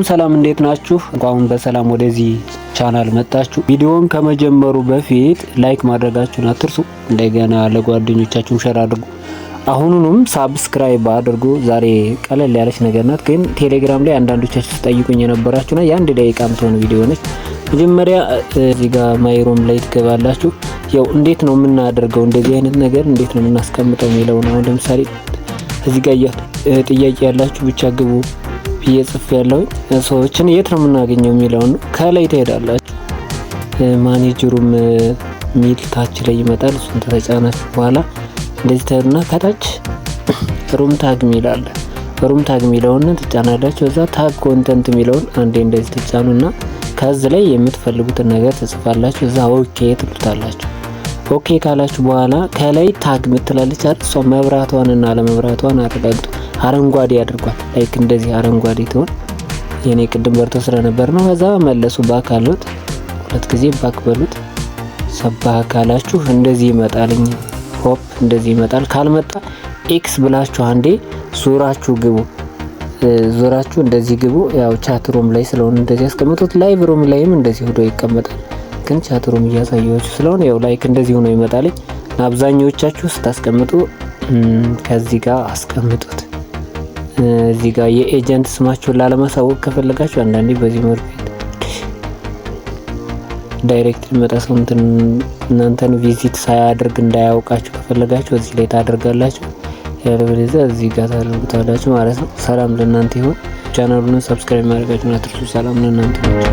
ሰላም እንዴት ናችሁ? እንኳን በሰላም ወደዚህ ቻናል መጣችሁ። ቪዲዮውን ከመጀመሩ በፊት ላይክ ማድረጋችሁን አትርሱ። እንደገና ለጓደኞቻችሁ ሼር አድርጉ። አሁኑንም ሳብስክራይብ አድርጉ። ዛሬ ቀለል ያለች ነገር ናት፣ ግን ቴሌግራም ላይ አንዳንዶቻችሁ ተጠይቁኝ የነበራችሁና የአንድ ደቂቃ የምትሆን ቪዲዮ ነች። መጀመሪያ እዚህ ጋር ማይሮም ላይ ትገባላችሁ። ያው እንዴት ነው የምናደርገው እንደዚህ አይነት ነገር እንዴት ነው የምናስቀምጠው የሚለው ነው። ለምሳሌ እዚህ ጋር ጥያቄ ያላችሁ ብቻ ግቡ ብዬ ጽፍ ያለው ሰዎችን የት ነው የምናገኘው የሚለው ነው። ከላይ ትሄዳላችሁ። ማኔጀሩም ሚል ታች ላይ ይመጣል። እሱን ተጫናችሁ በኋላ እንደዚህ ተሄዱና ከታች ሩም ታግ ሚል አለ። ሩም ታግ ሚለውን ትጫናላችሁ። እዛ ታግ ኮንተንት ሚለውን አንዴ እንደዚህ ትጫኑና ከዚህ ላይ የምትፈልጉትን ነገር ትጽፋላችሁ። እዛ ኦኬ ትሉታላችሁ። ኦኬ ካላችሁ በኋላ ከላይ ታግ ምትላለች አይደል? እሷ መብራቷንና አለመብራቷን አረጋግጡ። አረንጓዴ ያድርጓል። ላይክ እንደዚህ አረንጓዴ ትሆን። የኔ ቅድም በርቶ ስለነበር ነው። ከዛ መለሱ ባክ አሉት። ሁለት ጊዜ ባክ በሉት። ሰባህ ካላችሁ እንደዚህ ይመጣልኝ። ሆፕ እንደዚህ ይመጣል። ካልመጣ ኤክስ ብላችሁ አንዴ ዙራችሁ ግቡ። ዙራችሁ እንደዚህ ግቡ። ያው ቻት ሩም ላይ ስለሆነ እንደዚህ ያስቀምጡት። ላይቭ ሩም ላይም እንደዚህ ሆዶ ይቀመጣል። ግን ቻት ሩም እያሳየኋችሁ ስለሆነ ያው ላይክ እንደዚህ ሆኖ ይመጣልኝ። አብዛኞቻችሁ ስታስቀምጡ ከዚህ ጋር አስቀምጡት። እዚህ ጋር የኤጀንት ስማችሁን ላለማሳወቅ ከፈለጋችሁ አንዳንዴ በዚህ መልኩ ዳይሬክት መጣ ሰው እናንተን ቪዚት ሳያደርግ እንዳያውቃችሁ ከፈለጋችሁ እዚህ ላይ ታደርጋላችሁ። ያለበለዚያ እዚህ ጋር ታደርጉታላችሁ ማለት ነው። ሰላም ለእናንተ ይሁን። ቻናሉን ሰብስክራይብ ማድረጋችሁን አትርሱ። ሰላም ለእናንተ ይሁን።